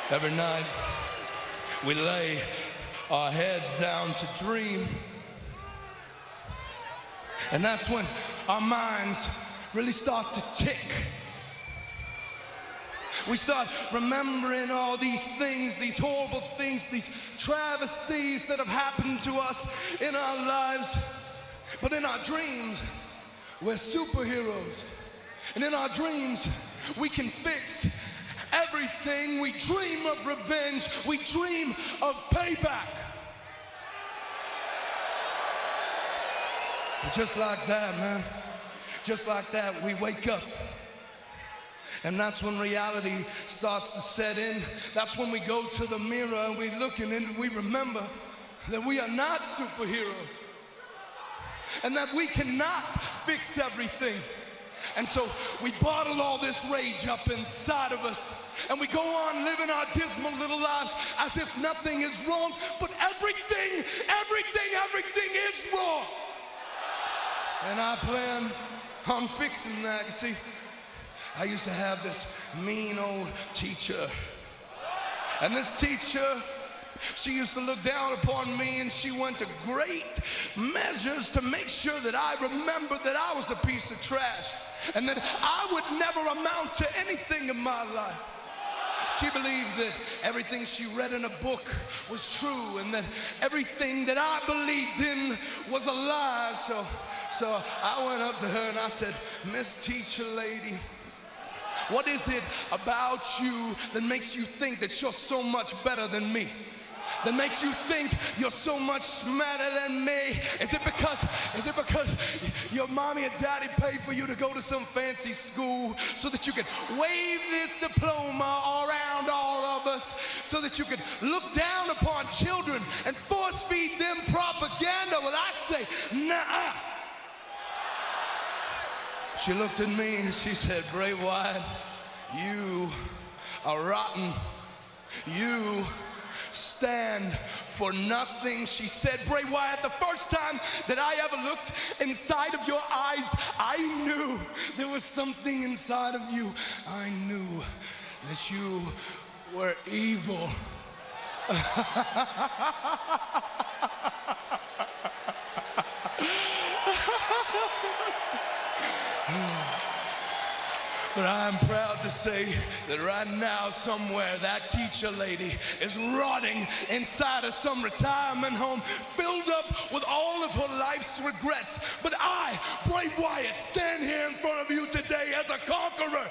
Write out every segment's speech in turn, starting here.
Every night we lay our heads down to dream. And that's when our minds really start to tick. We start remembering all these things, these horrible things, these travesties that have happened to us in our lives. But in our dreams, we're superheroes. And in our dreams, we can fix everything. We dream of revenge. We dream of payback. But just like that, man, just like that, we wake up. And that's when reality starts to set in. That's when we go to the mirror and we look and we remember that we are not superheroes and that we cannot fix everything. And so we bottle all this rage up inside of us and we go on living our dismal little lives as if nothing is wrong, but everything is wrong. And I plan on fixing that. You see, I used to have this mean old teacher. And this teacher, she used to look down upon me, and she went to great measures to make sure that I remembered that I was a piece of trash and that I would never amount to anything in my life. She believed that everything she read in a book was true and that everything that I believed in was a lie. So I went up to her and I said, "Miss Teacher Lady, what is it about you that makes you think that you're so much better than me? That makes you think you're so much smarter than me? Is it because your mommy and daddy paid for you to go to some fancy school so that you could wave this diploma around all of us, so that you could look down upon children and force feed them propaganda?" Well, I say, nah. She looked at me and she said, "Bray Wyatt, you are rotten. You stand for nothing." She said, "Bray Wyatt, the first time that I ever looked inside of your eyes, I knew there was something inside of you. I knew that you were evil." But I'm proud to say that right now somewhere that teacher lady is rotting inside of some retirement home filled up with all of her life's regrets. But I, Bray Wyatt, stand here in front of you today as a conqueror,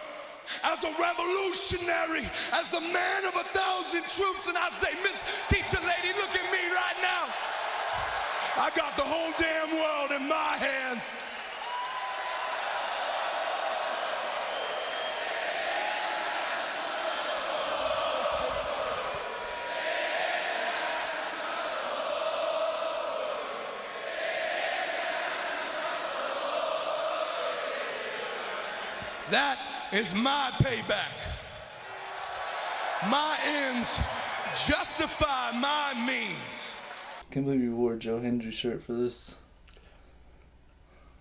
as a revolutionary, as the man of 1,000 troops. And I say, "Miss Teacher Lady, look at me right now. I got the whole damn world in my hands." That is my payback. My ends justify my means. Can't believe you wore a Joe Hendry shirt for this.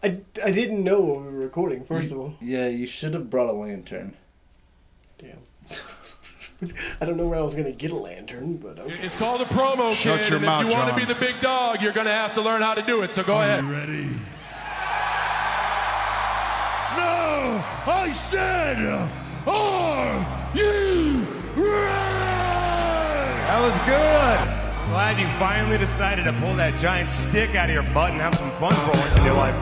I didn't know what we were recording, first of all. Yeah, you should have brought a lantern. Damn. I don't know where I was going to get a lantern, but okay. It's called a promo, Shut kid, your and mouth, if you want to John. be the big dog, you're going to have to learn how to do it, so go ahead. You ready? No! I said, are you ready? That was good. I'm glad you finally decided to pull that giant stick out of your butt and have some fun for once in your life.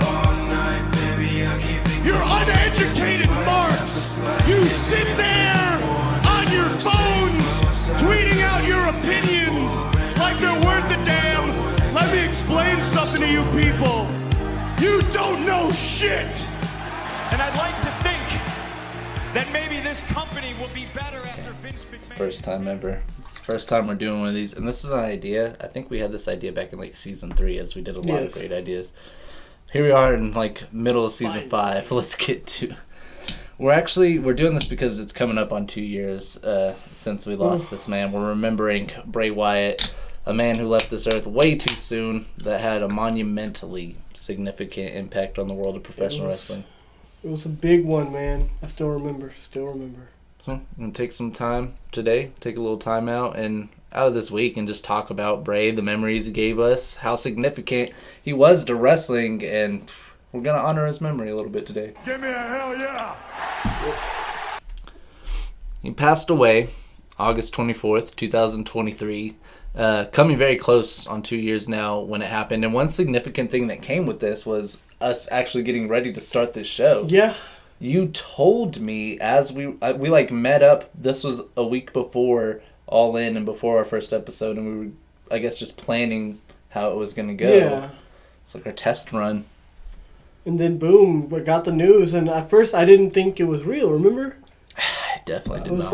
You're uneducated marks! You sit there on your phones tweeting out your opinions like they're worth a damn. Let me explain something to you people. You don't know shit! And I'd like to think that maybe this company will be better after Vince McMahon. First time ever. It's the first time we're doing one of these. And this is an idea. I think we had this idea back in like season 3 as we did a lot of great ideas. Here we are in like middle of season 5. Let's get to... We're doing this because it's coming up on 2 years since we lost this man. We're remembering Bray Wyatt, a man who left this earth way too soon that had a monumentally significant impact on the world of professional wrestling. It was a big one, man. I still remember. So I'm going to take some time today, take a little time out of this week and just talk about Bray, the memories he gave us, how significant he was to wrestling, and we're going to honor his memory a little bit today. Give me a hell yeah! He passed away August 24th, 2023, coming very close on 2 years now when it happened. And one significant thing that came with this was us actually getting ready to start this show. Yeah. You told me as we like met up, this was a week before All In and before our first episode, and we were, I guess, just planning how it was going to go. Yeah. It's like our test run. And then boom, we got the news, and at first I didn't think it was real, remember? I definitely did I not.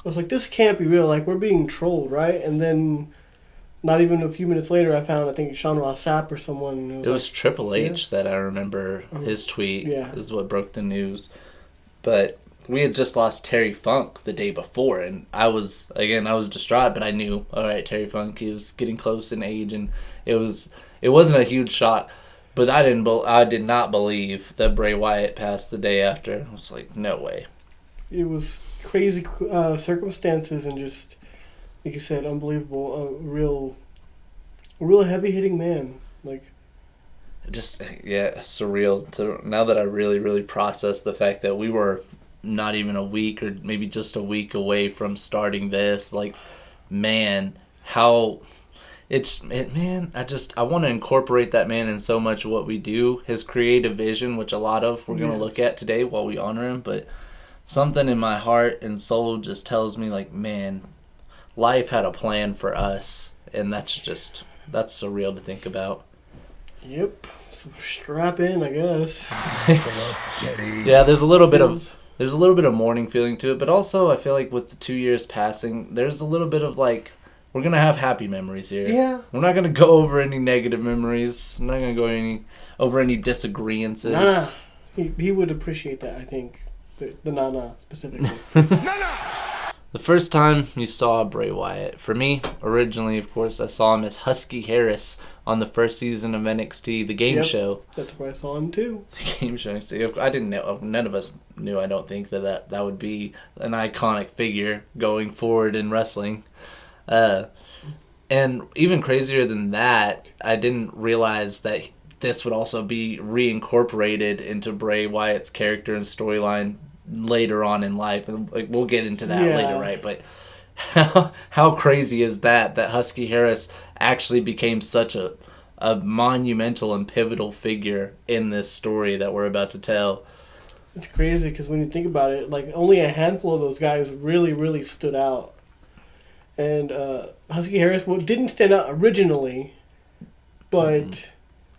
was like, this can't be real, like we're being trolled, right? And then not even a few minutes later I found, I think, Sean Ross Sapp or someone. It was Triple H that I remember his tweet is what broke the news. But we had just lost Terry Funk the day before, and I was distraught, but I knew, all right, Terry Funk, he was getting close in age, and it wasn't a huge shock. But I did not believe that Bray Wyatt passed the day after. I was like, no way. It was crazy circumstances and just, like you said, unbelievable. A real heavy-hitting man. Like, just, surreal. Now that I really, really process the fact that we were not even a week or maybe just a week away from starting this, like, man, how... I want to incorporate that man in so much of what we do. His creative vision, which a lot of we're going to look at today while we honor him. But something in my heart and soul just tells me, like, man, life had a plan for us. And that's surreal to think about. Yep. So strap in, I guess. Yeah, there's a little bit of mourning feeling to it. But also, I feel like with the 2 years passing, there's a little bit of, like, we're going to have happy memories here. Yeah. We're not going to go over any negative memories. I'm not going to go over any disagreements. Nah. He would appreciate that, I think. The Nana specifically. The first time you saw Bray Wyatt, for me, originally, of course, I saw him as Husky Harris on the first season of NXT, the game show. That's where I saw him, too. The game show. See, I didn't know. None of us knew, I don't think, that would be an iconic figure going forward in wrestling. And even crazier than that, I didn't realize that this would also be reincorporated into Bray Wyatt's character and storyline later on in life. And like, we'll get into that later, right? But how crazy is that Husky Harris actually became such a monumental and pivotal figure in this story that we're about to tell? It's crazy because when you think about it, like, only a handful of those guys really, really stood out. And Husky Harris didn't stand out originally, but...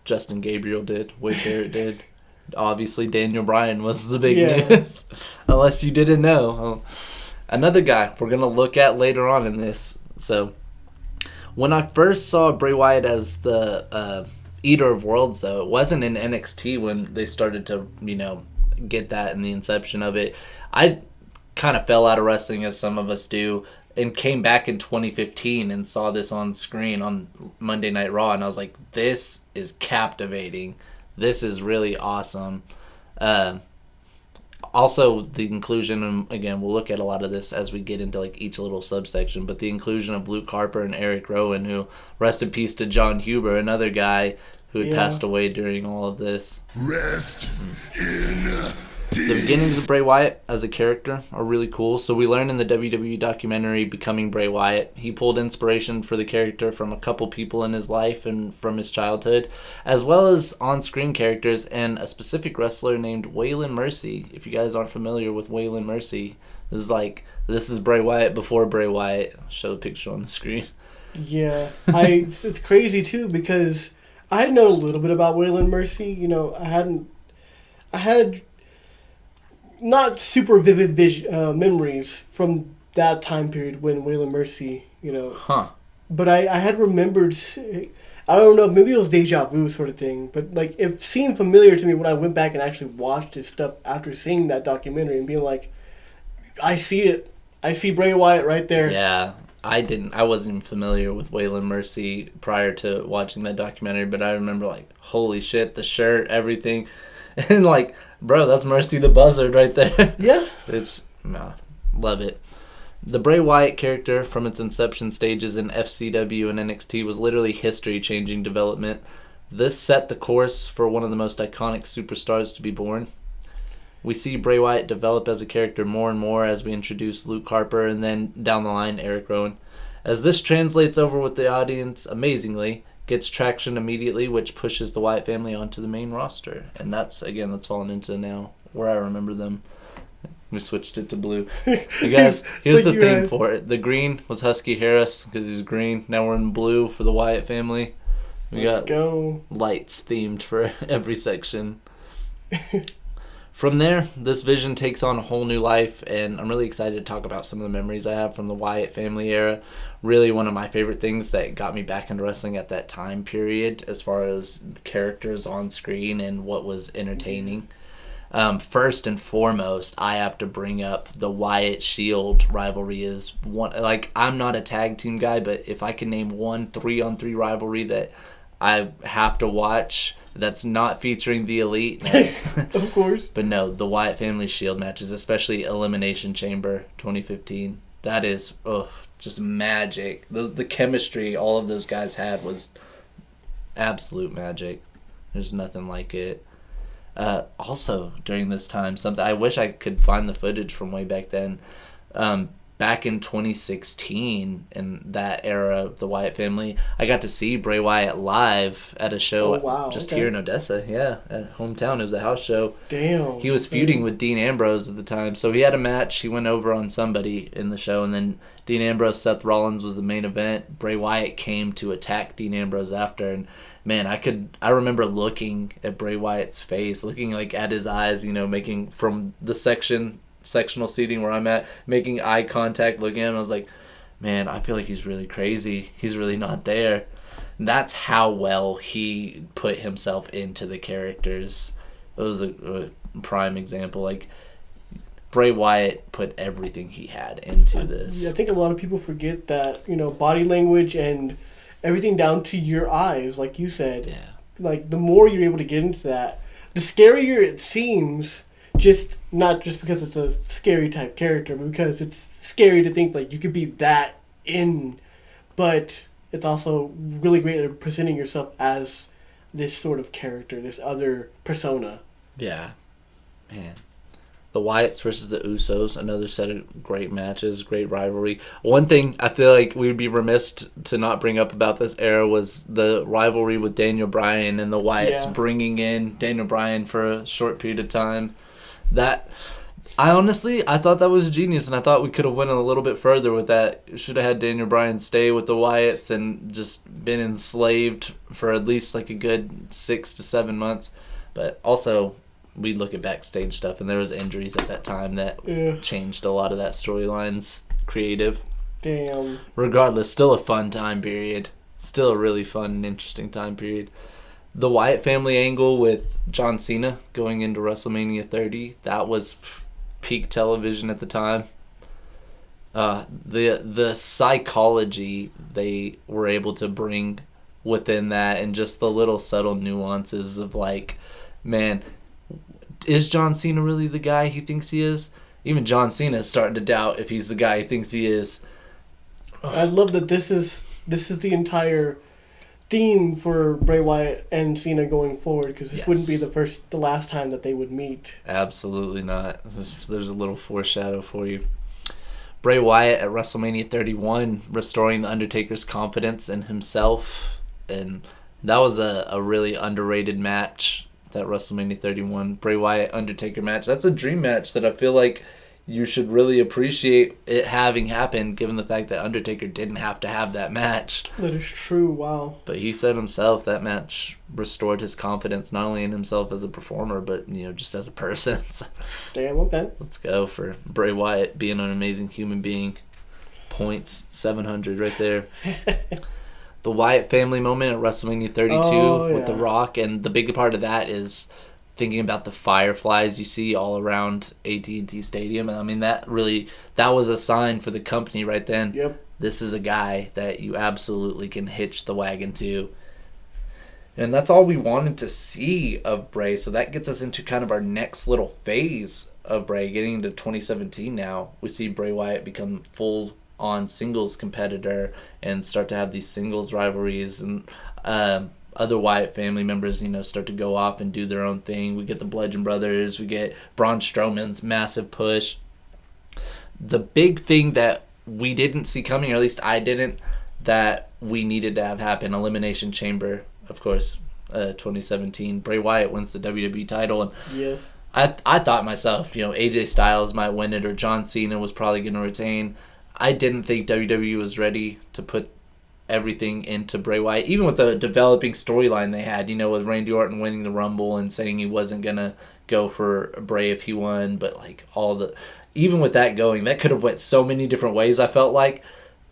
Justin Gabriel did. Wade Barrett did. Obviously, Daniel Bryan was the big news. Unless you didn't know. Another guy we're going to look at later on in this. So, when I first saw Bray Wyatt as the Eater of Worlds, though, it wasn't in NXT when they started to, get that in the inception of it. I kind of fell out of wrestling, as some of us do, and came back in 2015 and saw this on screen on Monday Night Raw, and I was like, this is captivating. This is really awesome. Also, the inclusion, and again, we'll look at a lot of this as we get into like each little subsection, but the inclusion of Luke Harper and Eric Rowan, who, rest in peace to John Huber, another guy who had passed away during all of this. Rest in The beginnings of Bray Wyatt as a character are really cool. So we learn in the WWE documentary Becoming Bray Wyatt, he pulled inspiration for the character from a couple people in his life and from his childhood, as well as on-screen characters and a specific wrestler named Waylon Mercy. If you guys aren't familiar with Waylon Mercy, this is Bray Wyatt before Bray Wyatt. I'll show a picture on the screen. Yeah, it's crazy too because I had known a little bit about Waylon Mercy. I had not super vivid memories from that time period when Waylon Mercy, But I had remembered, I don't know, maybe it was deja vu sort of thing, but like it seemed familiar to me when I went back and actually watched his stuff after seeing that documentary and being like, I see it. I see Bray Wyatt right there. Yeah, I wasn't familiar with Waylon Mercy prior to watching that documentary, but I remember like, holy shit, the shirt, everything. And like, bro, that's Mercy the Buzzard right there. Yeah. Love it. The Bray Wyatt character from its inception stages in FCW and NXT was literally history-changing development. This set the course for one of the most iconic superstars to be born. We see Bray Wyatt develop as a character more and more as we introduce Luke Harper and then down the line Eric Rowan. As this translates over with the audience amazingly, gets traction immediately, which pushes the Wyatt family onto the main roster. And that's fallen into now where I remember them. We switched it to blue. You guys, here's the theme for it. The green was Husky Harris because he's green. Now we're in blue for the Wyatt family. Let's go. Lights themed for every section. From there, this vision takes on a whole new life, and I'm really excited to talk about some of the memories I have from the Wyatt family era. Really one of my favorite things that got me back into wrestling at that time period as far as characters on screen and what was entertaining. First and foremost, I have to bring up the Wyatt Shield rivalry is one. Like, I'm not a tag team guy, but if I can name one 3-on-3 rivalry that I have to watch that's not featuring the Elite, of course. But no, the Wyatt family Shield matches, especially Elimination Chamber 2015, that is just magic. The chemistry all of those guys had was absolute magic. There's nothing like it. Also, during this time, something I wish I could find the footage from way back then. Back in 2016, in that era of the Wyatt family, I got to see Bray Wyatt live at a show here in Odessa. Yeah, at hometown. It was a house show. Damn. He was feuding with Dean Ambrose at the time, so he had a match. He went over on somebody in the show, and then Dean Ambrose, Seth Rollins was the main event. Bray Wyatt came to attack Dean Ambrose after, and man, I remember looking at Bray Wyatt's face, looking like at his eyes, making from the sectional seating where I'm at, making eye contact, looking at him. I was like, man, I feel like he's really crazy. He's really not there. And that's how well he put himself into the characters. It was a prime example. Like, Bray Wyatt put everything he had into this. I think a lot of people forget that, body language and everything down to your eyes, like you said. Yeah. Like, the more you're able to get into that, the scarier it seems, not just because it's a scary type character, but because it's scary to think, like, you could be that in, but it's also really great at presenting yourself as this sort of character, this other persona. Yeah. Man. The Wyatts versus the Usos, another set of great matches, great rivalry. One thing I feel like we would be remiss to not bring up about this era was the rivalry with Daniel Bryan and the Wyatts bringing in Daniel Bryan for a short period of time. That, I thought that was genius, and I thought we could have went a little bit further with that. Should have had Daniel Bryan stay with the Wyatts and just been enslaved for at least like a good 6 to 7 months. But also, we look at backstage stuff, and there was injuries at that time that changed a lot of that storyline's creative. Damn. Regardless, still a fun time period. Still a really fun and interesting time period. The Wyatt family angle with John Cena going into WrestleMania 30, that was peak television at the time. The psychology they were able to bring within that, and just the little subtle nuances of, like, man, is John Cena really the guy he thinks he is? Even John Cena is starting to doubt if he's the guy he thinks he is. I love that this is the entire theme for Bray Wyatt and Cena going forward, because this wouldn't be the last time that they would meet. Absolutely not. There's a little foreshadow for you. Bray Wyatt at WrestleMania 31 restoring The Undertaker's confidence in himself, and that was a really underrated match. That WrestleMania 31 Bray Wyatt Undertaker match. That's a dream match that I feel like you should really appreciate it having happened, given the fact that Undertaker didn't have to have that match. That is true, wow. But he said himself that match restored his confidence not only in himself as a performer, but just as a person. Damn, okay. Let's go for Bray Wyatt being an amazing human being. Points 700 right there. The Wyatt family moment at WrestleMania 32 with The Rock, and the big part of that is thinking about the fireflies you see all around AT&T Stadium. And I mean, that was a sign for the company right then. Yep. This is a guy that you absolutely can hitch the wagon to. And that's all we wanted to see of Bray. So that gets us into kind of our next little phase of Bray. Getting into 2017 now, we see Bray Wyatt become full-on singles competitor and start to have these singles rivalries. And other Wyatt family members, start to go off and do their own thing. We get the Bludgeon Brothers. We get Braun Strowman's massive push. The big thing that we didn't see coming, or at least I didn't, that we needed to have happen, Elimination Chamber, of course, 2017. Bray Wyatt wins the WWE title. And yes. I thought myself, AJ Styles might win it or John Cena was probably going to retain. I didn't think WWE was ready to put everything into Bray Wyatt, even with the developing storyline they had, with Randy Orton winning the Rumble and saying he wasn't going to go for Bray if he won, but even with that going, that could have went so many different ways. I felt like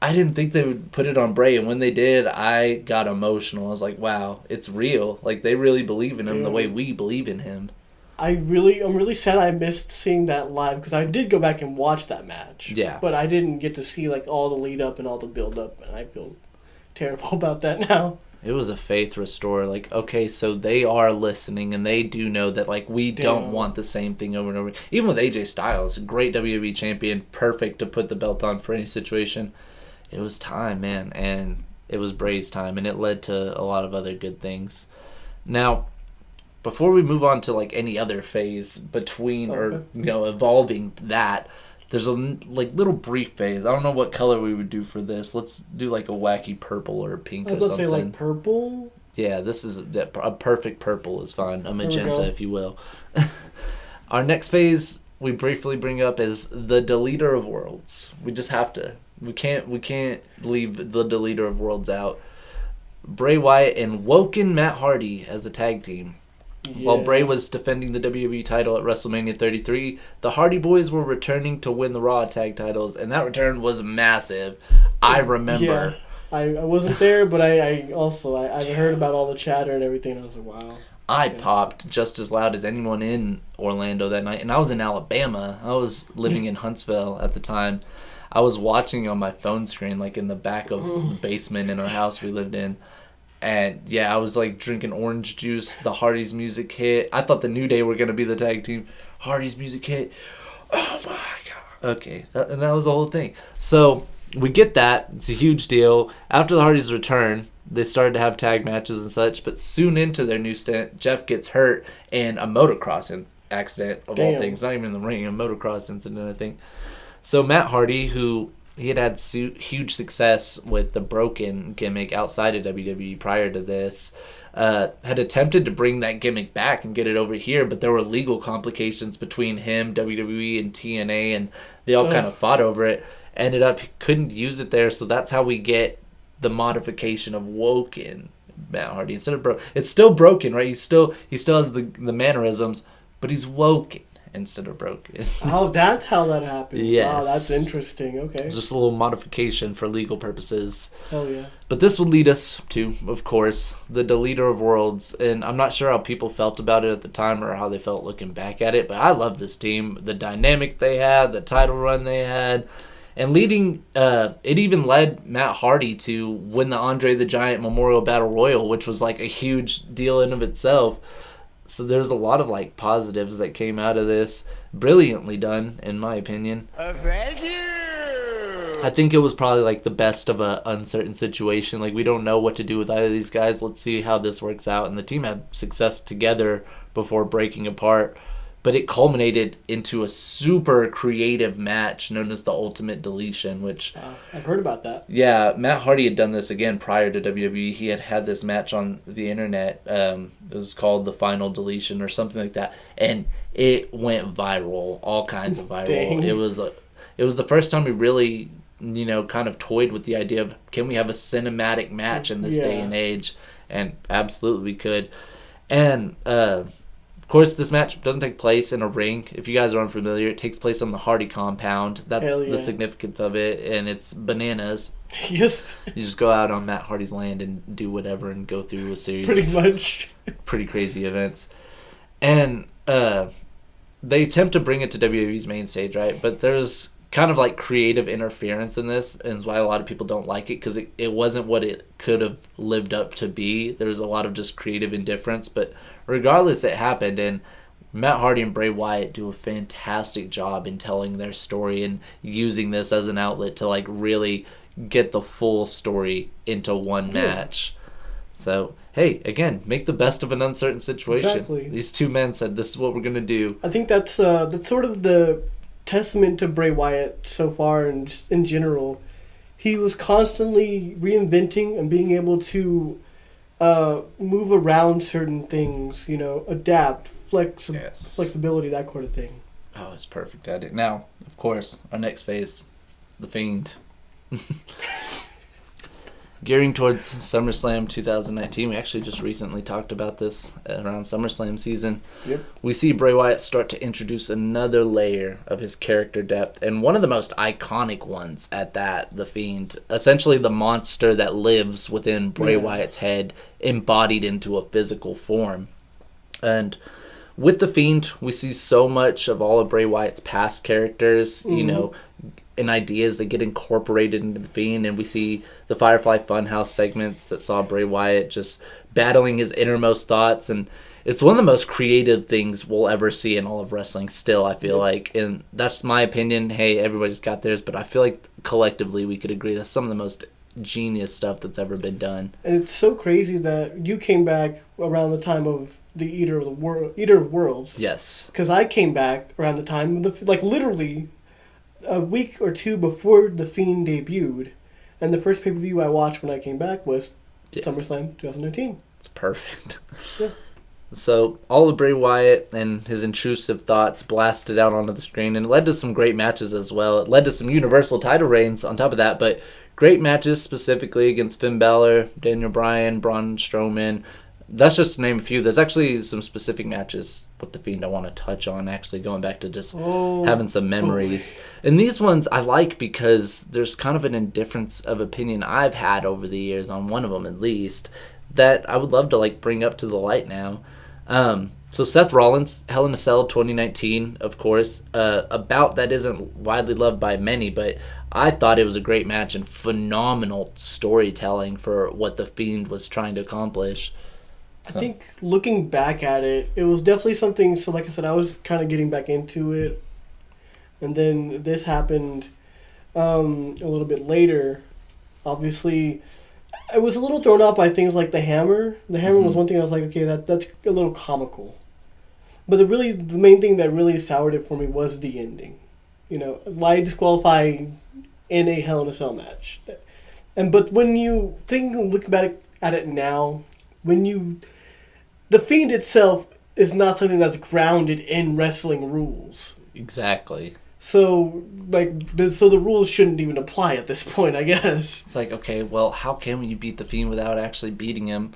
I didn't think they would put it on Bray, and when they did, I got emotional. I was like, wow, it's real. Like, they really believe in him the way we believe in him. I'm really sad I missed seeing that live, because I did go back and watch that match. Yeah. But I didn't get to see all the lead up and all the build up, and I feel terrible about that now. It was a faith restore. Okay, so they are listening, and they do know that, we don't want the same thing over and over. Even with AJ Styles, great WWE champion, perfect to put the belt on for any situation. It was time, man, and it was Bray's time, and it led to a lot of other good things. Now, before we move on to, any other phase between or, evolving that, there's a little brief phase. I don't know what color we would do for this. Let's do a wacky purple or pink or something. I was going to say purple? Yeah, this is a perfect purple is fine. A magenta, if you will. Our next phase we briefly bring up is the Deleter of Worlds. We just have to. We can't leave the Deleter of Worlds out. Bray Wyatt and Woken Matt Hardy as a tag team. Yeah. While Bray was defending the WWE title at WrestleMania 33, the Hardy Boys were returning to win the Raw tag titles, and that return was massive. I remember. Yeah. I wasn't there, but I heard about all the chatter and everything, and I was like, wow. I popped just as loud as anyone in Orlando that night, and I was in Alabama. I was living in Huntsville at the time. I was watching on my phone screen, in the back of the basement in our house we lived in. And, yeah, I was, drinking orange juice. The Hardy's music hit. I thought the New Day were going to be the tag team. Hardy's music hit. Oh, my God. Okay. And that was the whole thing. So, we get that. It's a huge deal. After the Hardy's return, they started to have tag matches and such. But soon into their new stint, Jeff gets hurt in a motocross accident, of all things. Not even in the ring. A motocross incident, I think. So, Matt Hardy, who... he had huge success with the Broken gimmick outside of WWE prior to this. Had attempted to bring that gimmick back and get it over here, but there were legal complications between him, WWE, and TNA, and they all kind of fought over it. Ended up, he couldn't use it there, so that's how we get the modification of Woken Matt Hardy. Instead of it's still Broken, right? He still has the mannerisms, but he's Woken instead of Broken. Oh, that's how that happened. Yes. Wow, that's interesting. Okay. It's just a little modification for legal purposes. Hell yeah. But this would lead us to, of course, the Deleter of Worlds. And I'm not sure how people felt about it at the time or how they felt looking back at it, but I love this team. The dynamic they had, the title run they had. And it even led Matt Hardy to win the Andre the Giant Memorial Battle Royal, which was a huge deal in of itself. So there's a lot of positives that came out of this. Brilliantly done, in my opinion. Thank you. I think it was probably the best of an uncertain situation. We don't know what to do with either of these guys. Let's see how this works out. And the team had success together before breaking apart. But it culminated into a super creative match known as the Ultimate Deletion, which... I've heard about that. Yeah, Matt Hardy had done this again prior to WWE. He had this match on the internet. It was called The Final Deletion or something like that. And it went viral, all kinds of viral. Dang. It was the first time we really, kind of toyed with the idea of, can we have a cinematic match in this day and age? And absolutely we could. And... of course, this match doesn't take place in a ring. If you guys are unfamiliar, it takes place on the Hardy compound. That's the significance of it, and it's bananas. Yes. You just go out on Matt Hardy's land and do whatever and go through a series pretty of much pretty crazy events. And they attempt to bring it to WWE's main stage, right? But there's kind of like creative interference in this, and is why a lot of people don't like it, because it wasn't what it could have lived up to be. There was a lot of just creative indifference, but regardless, it happened, and Matt Hardy and Bray Wyatt do a fantastic job in telling their story and using this as an outlet to like really get the full story into one match. So, hey, again, make the best of an uncertain situation. Exactly. These two men said, this is what we're going to do. I think that's sort of the testament to Bray Wyatt so far, and just in general. He was constantly reinventing and being able to move around certain things, adapt, flexibility, that kind of thing. Oh, it's perfect at it. Now, of course, our next phase, The Fiend. Gearing towards SummerSlam 2019, we actually just recently talked about this around SummerSlam season. Yep. We see Bray Wyatt start to introduce another layer of his character depth, and one of the most iconic ones at that, The Fiend. Essentially the monster that lives within Bray Wyatt's head, embodied into a physical form. And with The Fiend, we see so much of all of Bray Wyatt's past characters, and ideas that get incorporated into The Fiend, and we see the Firefly Funhouse segments that saw Bray Wyatt just battling his innermost thoughts, and it's one of the most creative things we'll ever see in all of wrestling still, I feel like, and that's my opinion. Hey, everybody's got theirs, but I feel like collectively we could agree that's some of the most genius stuff that's ever been done. And it's so crazy that you came back around the time of the Eater of Worlds. Yes. Because I came back around the time of literally a week or two before The Fiend debuted, and the first pay-per-view I watched when I came back was SummerSlam 2019. It's perfect. Yeah. So all of Bray Wyatt and his intrusive thoughts blasted out onto the screen, and it led to some great matches as well. It led to some Universal title reigns on top of that, but great matches specifically against Finn Balor, Daniel Bryan, Braun Strowman. That's just to name a few. There's actually some specific matches with The Fiend I want to touch on, actually going back to just having some memories. And these ones I like because there's kind of an indifference of opinion I've had over the years on one of them at least that I would love to like bring up to the light now. So Seth Rollins, Hell in a Cell 2019, of course, a bout that isn't widely loved by many, but I thought it was a great match and phenomenal storytelling for what The Fiend was trying to accomplish. I think looking back at it, it was definitely something. So, like I said, I was kind of getting back into it, and then this happened a little bit later. Obviously, I was a little thrown off by things like the hammer. The hammer was one thing I was like, okay, that's a little comical. But the main thing that really soured it for me was the ending. Why disqualify in a Hell in a Cell match? But when you look back at it now, The Fiend itself is not something that's grounded in wrestling rules. Exactly. So, the rules shouldn't even apply at this point, I guess. It's like, okay, well, how can you beat The Fiend without actually beating him?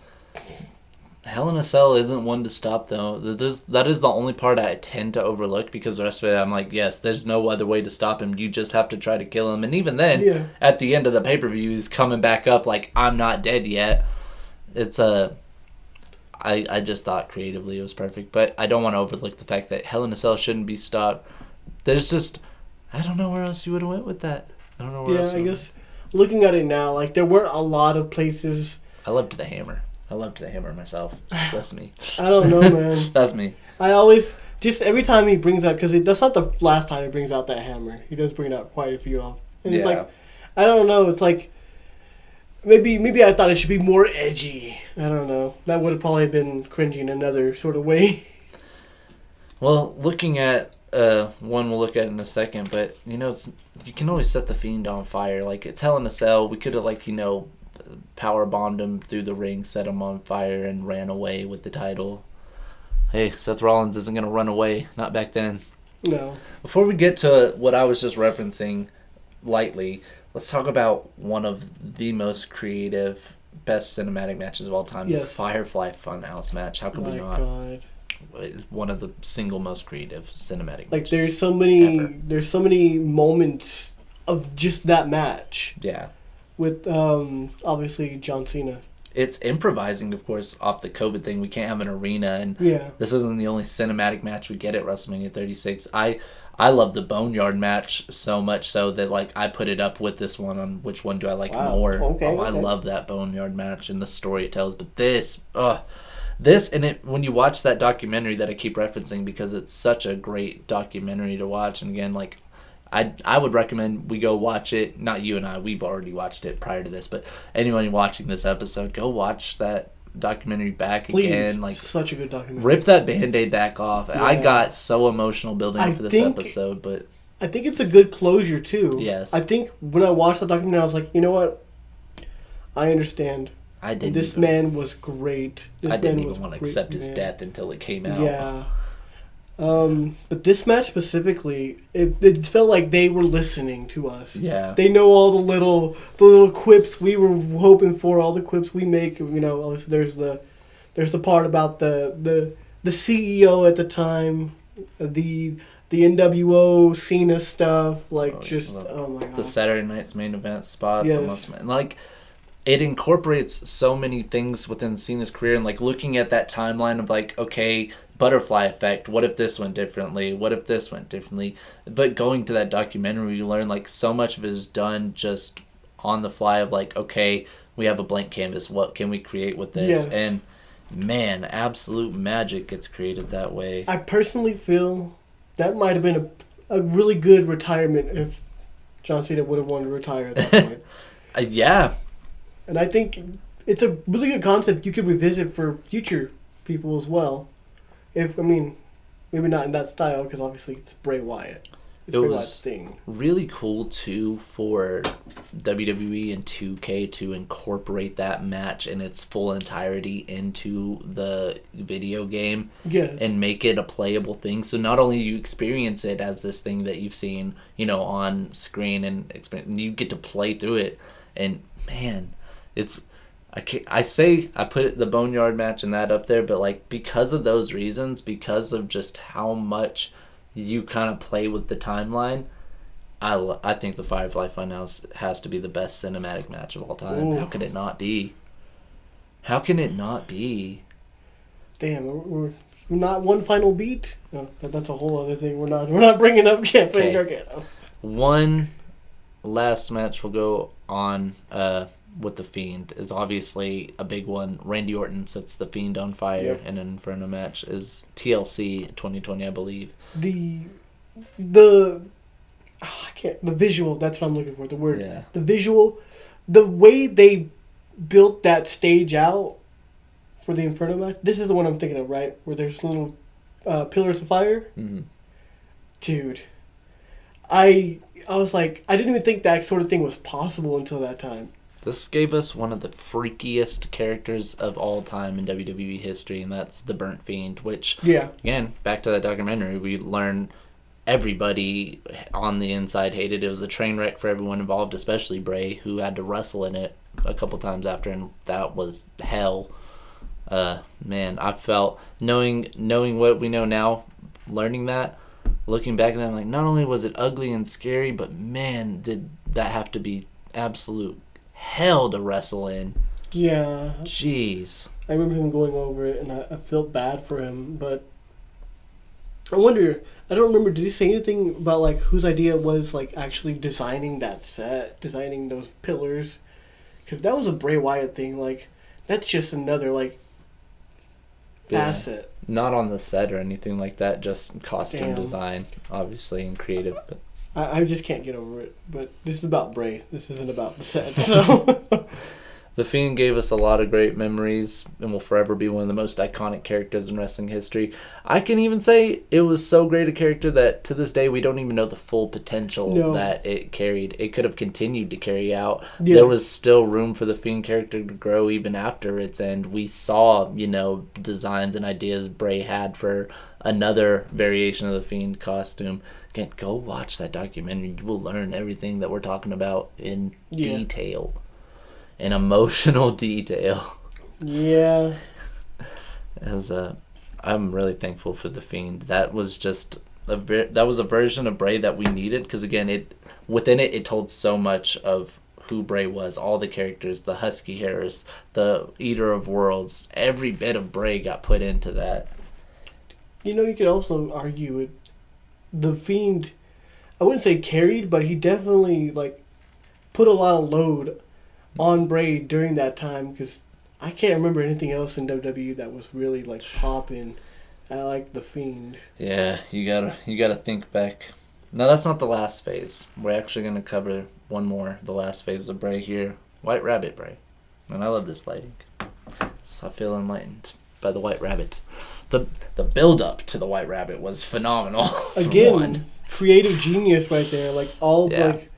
Hell in a Cell isn't one to stop, though. That is the only part I tend to overlook, because the rest of it, I'm like, yes, there's no other way to stop him. You just have to try to kill him. And even then, at the end of the pay-per-view, he's coming back up like, I'm not dead yet. It's I just thought creatively it was perfect, but I don't want to overlook the fact that Hell in a Cell shouldn't be stopped. There's just, I don't know where else you would have went with that. I don't know where else. Yeah, I guess looking at it now, there weren't a lot of places. I loved the hammer. Myself. That's me. I don't know, man. That's me. I always, just every time he brings out, because that's not the last time he brings out that hammer. He does bring out quite a few off. And it's like, I don't know, it's like, maybe I thought it should be more edgy. I don't know. That would have probably been cringy in another sort of way. Well, looking at one we'll look at in a second, but you can always set the Fiend on fire. Like, it's Hell in a Cell. We could have power bombed him through the ring, set him on fire, and ran away with the title. Hey, Seth Rollins isn't gonna run away. Not back then. No. Before we get to what I was just referencing lightly, let's talk about one of the most creative, best cinematic matches of all time, the Firefly Funhouse match. How could we not? God. One of the single most creative cinematic matches. There's so many moments of just that match. Yeah. With obviously John Cena. It's improvising, of course, off the COVID thing. We can't have an arena, and this isn't the only cinematic match we get at WrestleMania 36. I I love the Boneyard match so much so that like I put it up with this one on which one do I like more. Okay, I okay. love that Boneyard match and the story it tells. But this and it when you watch that documentary that I keep referencing because it's such a great documentary to watch. And again, like I would recommend we go watch it. Not you and I, we've already watched it prior to this, but anyone watching this episode, go watch that documentary back again. Like such a good documentary. Rip that Band-Aid back off. Yeah. I got so emotional building up for this episode, but I think it's a good closure too. Yes. I think when I watched the documentary, I was like, you know what? I understand. I didn't. This man was great. I didn't even want to accept his death until it came out. Yeah. But this match specifically, it felt like they were listening to us. Yeah. They know all the little quips we were hoping for, all the quips we make. You know, there's the part about the CEO at the time, the NWO Cena stuff, like oh my god. The Saturday Night's Main Event spot, Yes. like it incorporates so many things within Cena's career, and like looking at that timeline of like, okay, butterfly effect, what if this went differently, what if this went differently, but going to that documentary you learn like so much of it is done just on the fly of like, okay, we have a blank canvas, what can we create with this? Yes. And man, absolute magic gets created that way. I personally feel that might have been a really good retirement if John Cena would have wanted to retire at that point. Yeah. And I think it's a really good concept you could revisit for future people as well. Maybe not in that style, because obviously it's Bray Wyatt. It's Bray Wyatt's thing. Really cool, too, for WWE and 2K to incorporate that match in its full entirety into the video game. Yes. And make it a playable thing. So not only you experience it as this thing that you've seen, on screen and you get to play through it. And, man, it's... I put the Boneyard match and that up there, but like because of those reasons, because of just how much you kind of play with the timeline, I think the Firefly Funhouse has to be the best cinematic match of all time. Ooh. How could it not be? How can it not be? Damn, we're not one final beat. No, that's a whole other thing. We're not bringing up Champion Gargano. One last match will go on. With The Fiend is obviously a big one. Randy Orton sets The Fiend on fire in an Inferno match. Is TLC 2020, I believe. The visual, that's what I'm looking for, the word. Yeah. The visual, the way they built that stage out for the Inferno match, this is the one I'm thinking of, right? Where there's little pillars of fire. Mm-hmm. Dude, I was like, I didn't even think that sort of thing was possible until that time. This gave us one of the freakiest characters of all time in WWE history, and that's the Burnt Fiend, which, again, back to that documentary, we learn everybody on the inside hated it. It was a train wreck for everyone involved, especially Bray, who had to wrestle in it a couple times after, and that was hell. Man, I felt, knowing what we know now, learning that, looking back at that, I'm like, not only was it ugly and scary, but man, did that have to be absolute hell to wrestle in. Yeah. Jeez. I remember him going over it, and I felt bad for him, but I wonder, I don't remember, did he say anything about, like, whose idea it was, like, actually designing that set, designing those pillars? Because that was a Bray Wyatt thing, like, that's just another, like, facet. Not on the set or anything like that, just costume design, obviously, and creative, but I just can't get over it. But this is about Bray. This isn't about the set. So The Fiend gave us a lot of great memories and will forever be one of the most iconic characters in wrestling history. I can even say it was so great a character that to this day we don't even know the full potential that it carried. It could have continued to carry out. Yes. There was still room for the Fiend character to grow even after its end. We saw, designs and ideas Bray had for another variation of the Fiend costume. Again, go watch that documentary. You will learn everything that we're talking about in detail. In emotional detail. Yeah. I'm really thankful for the Fiend. That was just a version of Bray that we needed, because again, it told so much of who Bray was. All the characters, the Husky Harris, the Eater of Worlds, every bit of Bray got put into that. You could also argue it. The Fiend, I wouldn't say carried, but he definitely like put a lot of load on Bray during that time, because I can't remember anything else in WWE that was really like popping. I like The Fiend. Yeah, you gotta think back. No, that's not the last phase. We're actually gonna cover one more, the last phase of Bray here. White Rabbit Bray. And I love this lighting. So I feel enlightened by the White Rabbit. The build up to the White Rabbit was phenomenal. Again, creative genius right there. Like all like,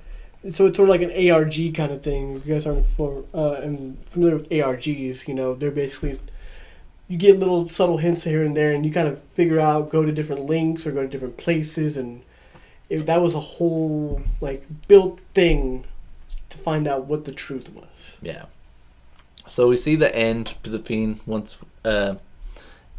so it's sort of like an ARG kind of thing. If you guys aren't familiar with ARGs, you know, they're basically, you get little subtle hints here and there, and you kind of figure out, go to different links or go to different places, and that was a whole like built thing to find out what the truth was. Yeah. So we see the end to the Fiend once, and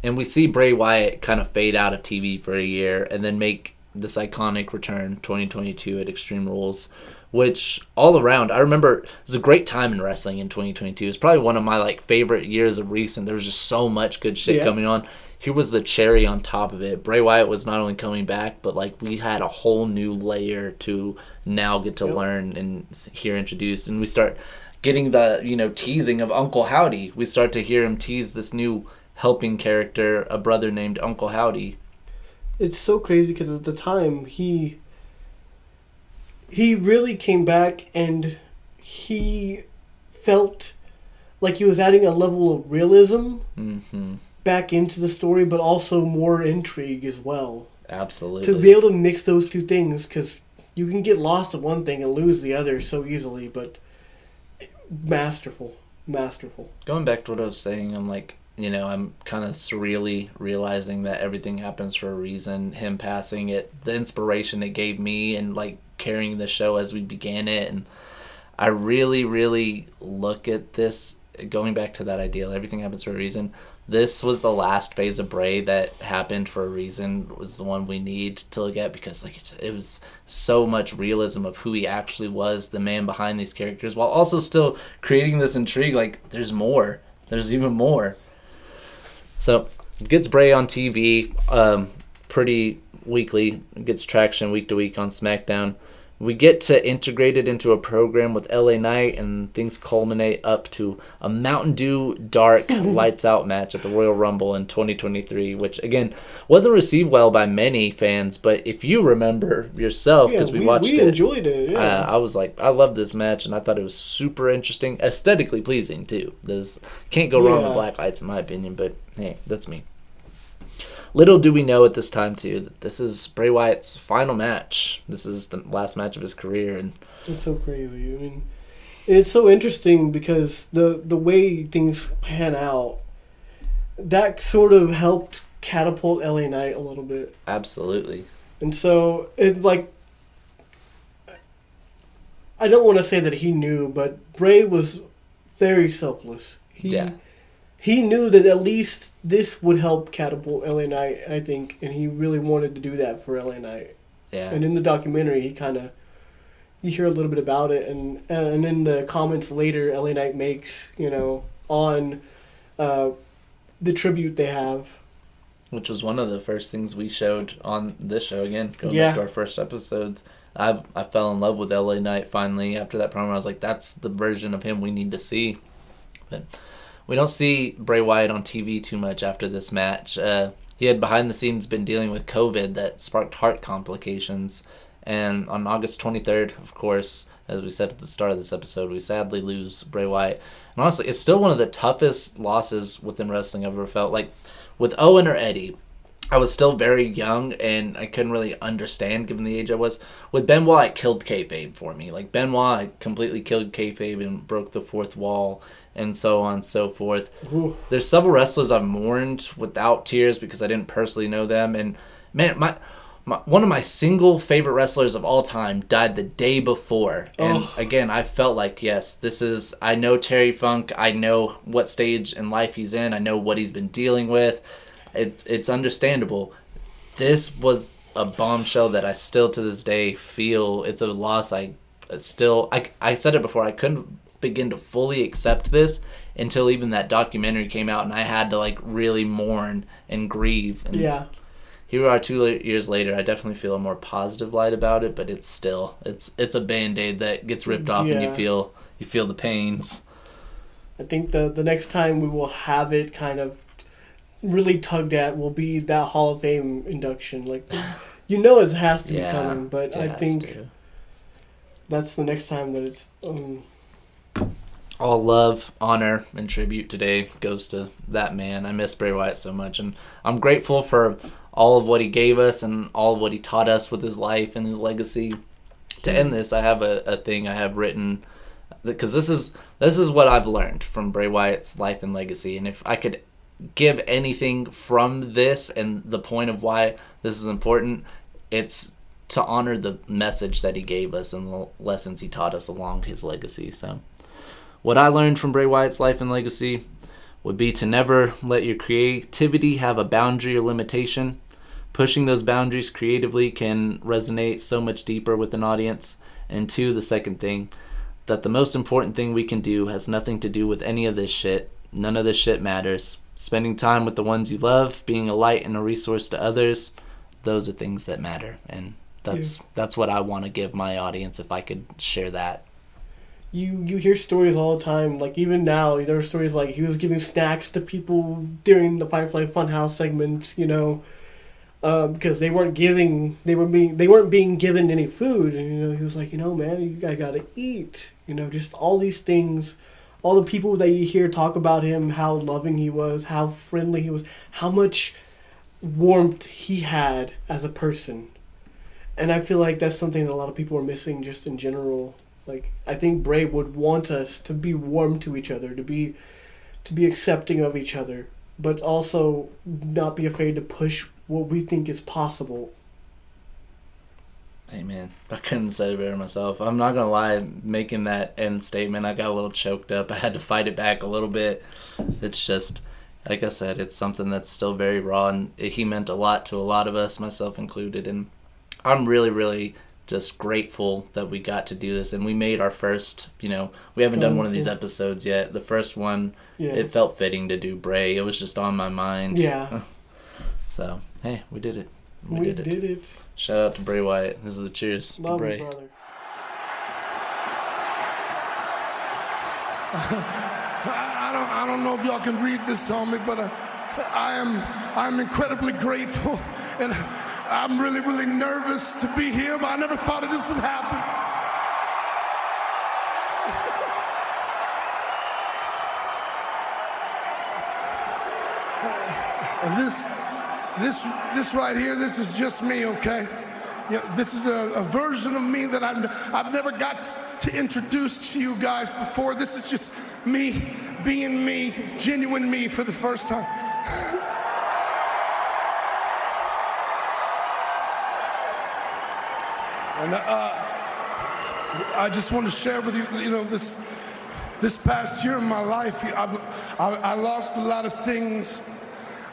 we see Bray Wyatt kind of fade out of TV for a year and then make this iconic return 2022 at Extreme Rules, which all around, I remember it was a great time in wrestling in 2022. It's probably one of my like favorite years of recent. There was just so much good shit coming on. Here was the cherry on top of it. Bray Wyatt was not only coming back, but like we had a whole new layer to now get to learn and hear introduced. And we start getting the, you know, teasing of Uncle Howdy. We start to hear him tease this new helping character, a brother named Uncle Howdy. It's so crazy because at the time he really came back and he felt like he was adding a level of realism back into the story, but also more intrigue as well. Absolutely. To be able to mix those two things, because you can get lost in one thing and lose the other so easily, but masterful. Going back to what I was saying, I'm like, you know, I'm kind of surreally realizing that everything happens for a reason. Him passing it, the inspiration it gave me, and like carrying the show as we began it. And I really, really look at this, going back to that ideal, everything happens for a reason. This was the last phase of Bray that happened for a reason. It was the one we need to look at, because like it was so much realism of who he actually was, the man behind these characters, while also still creating this intrigue. Like there's more. There's even more. So gets Bray on TV pretty weekly. Gets traction week to week on SmackDown. We get to integrate it into a program with LA Knight, and things culminate up to a Mountain Dew Dark Lights Out match at the Royal Rumble in 2023, which, again, wasn't received well by many fans. But if you remember yourself, because we watched it. We enjoyed it, yeah. I was like, I love this match, and I thought it was super interesting. Aesthetically pleasing, too. Can't go wrong with black lights, in my opinion, but hey, that's me. Little do we know at this time, too, that this is Bray Wyatt's final match. This is the last match of his career. And it's so crazy. I mean, it's so interesting because the way things pan out, that sort of helped catapult LA Knight a little bit. Absolutely. And so, it's like, I don't want to say that he knew, but Bray was very selfless. He knew that at least this would help catapult LA Knight, I think, and he really wanted to do that for LA Knight. Yeah. And in the documentary, you hear a little bit about it, and in the comments later, LA Knight makes, you know, on the tribute they have. Which was one of the first things we showed on this show, again, going back to our first episodes. I fell in love with LA Knight finally after that promo. I was like, that's the version of him we need to see. But we don't see Bray Wyatt on TV too much after this match. He had behind the scenes been dealing with COVID that sparked heart complications. And on August 23rd, of course, as we said at the start of this episode, we sadly lose Bray Wyatt. And honestly, it's still one of the toughest losses within wrestling I've ever felt. Like, with Owen or Eddie, I was still very young and I couldn't really understand given the age I was. With Benoit, it killed kayfabe for me. Like, Benoit completely killed kayfabe and broke the fourth wall, and so on and so forth. Ooh. There's several wrestlers I've mourned without tears because I didn't personally know them. And man, one of my single favorite wrestlers of all time died the day before. And again, I felt like, yes, I know Terry Funk. I know what stage in life he's in. I know what he's been dealing with. It's understandable. This was a bombshell that I still to this day feel it's a loss. I said it before, I couldn't begin to fully accept this until even that documentary came out, and I had to like really mourn and grieve. And here we are 2 years later. I definitely feel a more positive light about it, but it's still it's a Band-Aid that gets ripped off, and you feel the pains. I think the next time we will have it kind of really tugged at will be that Hall of Fame induction. Like, it has to be coming, but I think that's the next time that it's. All love, honor, and tribute today goes to that man. I miss Bray Wyatt so much, and I'm grateful for all of what he gave us and all of what he taught us with his life and his legacy. To end this, I have a thing I have written, because this is what I've learned from Bray Wyatt's life and legacy, and if I could give anything from this and the point of why this is important, it's to honor the message that he gave us and the lessons he taught us along his legacy. So what I learned from Bray Wyatt's life and legacy would be to never let your creativity have a boundary or limitation. Pushing those boundaries creatively can resonate so much deeper with an audience. And 2, the second thing, that the most important thing we can do has nothing to do with any of this shit. None of this shit matters. Spending time with the ones you love, being a light and a resource to others, those are things that matter. And that's what I want to give my audience if I could share that. You hear stories all the time, like even now, there are stories like he was giving snacks to people during the Firefly Funhouse segments, because they weren't being given any food, and he was like, man, you guys gotta eat, just all these things, all the people that you hear talk about him, how loving he was, how friendly he was, how much warmth he had as a person, and I feel like that's something that a lot of people are missing just in general. Like, I think Bray would want us to be warm to each other, to be accepting of each other, but also not be afraid to push what we think is possible. Hey, man, I couldn't say it better myself. I'm not going to lie, making that end statement, I got a little choked up. I had to fight it back a little bit. It's just, like I said, it's something that's still very raw, and he meant a lot to a lot of us, myself included, and I'm really, really just grateful that we got to do this, and we made our first, we haven't done one of these episodes yet. The first one, it felt fitting to do Bray. It was just on my mind. Yeah. So, hey, we did it. We did it. Shout out to Bray Wyatt. This is a cheers Love to Bray. You, brother. I don't know if y'all can read this on me, but I'm incredibly grateful, and I'm really, really nervous to be here, but I never thought of this would happen. And this right here, this is just me, okay? This is a version of me that I've never got to introduce to you guys before. This is just me being me, genuine me for the first time. And I just want to share with you, this past year in my life, I lost a lot of things.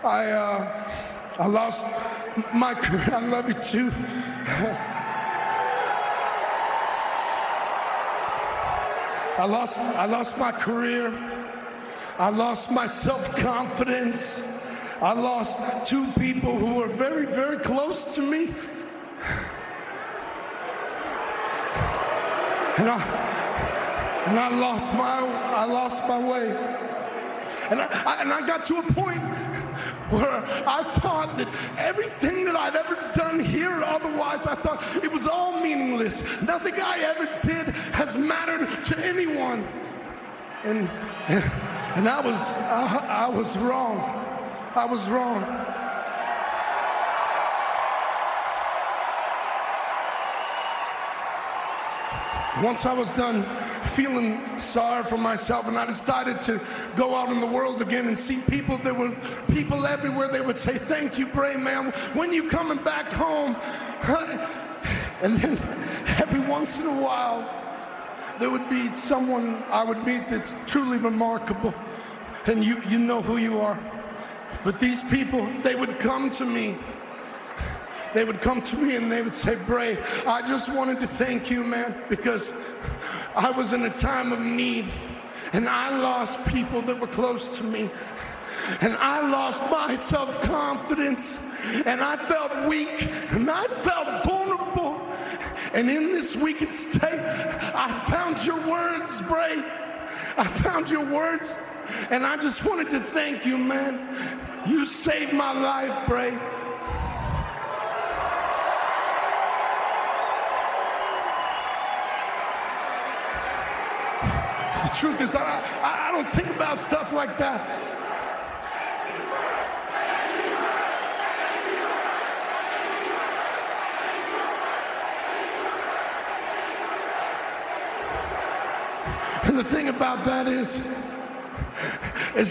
I lost my career. I love you too. I lost my career. I lost my self-confidence. I lost 2 people who were very, very close to me. And I lost my way. And I got to a point where I thought that everything that I'd ever done here, otherwise, I thought it was all meaningless. Nothing I ever did has mattered to anyone. And I was wrong. I was wrong. Once I was done feeling sorry for myself, and I decided to go out in the world again and see people. There were people everywhere. They would say, "Thank you, Bray, man. When you coming back home?" And then every once in a while, there would be someone I would meet that's truly remarkable, and you know who you are. But these people, they would come to me. They would come to me and they would say, "Bray, I just wanted to thank you, man, because I was in a time of need and I lost people that were close to me. and I lost my self-confidence, and I felt weak, and I felt vulnerable. And in this weakened state, I found your words, Bray. I found your words, and I just wanted to thank you, man. You saved my life, Bray. The truth is, I don't think about stuff like that. And the thing about that is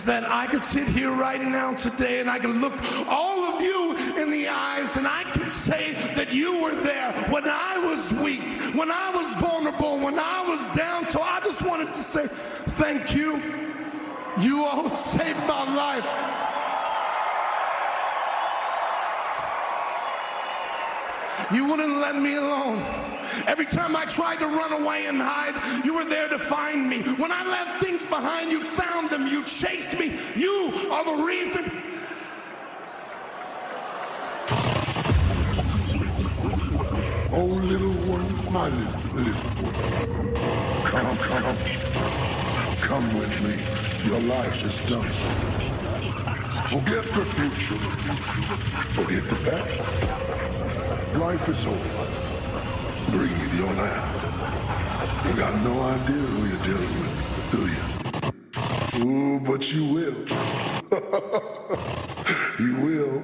that I can sit here right now today and I can look all of you in the eyes and I can say that you were there when I was weak, when I was vulnerable, when I was down. So I just wanted to say thank you. You all saved my life. You wouldn't let me alone. Every time I tried to run away and hide, you were there to find me. When I left things behind, you found them. You chased me. You are the reason. Oh, little one, my little one. Come with me. Your life is done. Forget the future. Forget the past. Life is over. Breathe your last. You got no idea who you're dealing with, do you? Ooh, but you will. You will.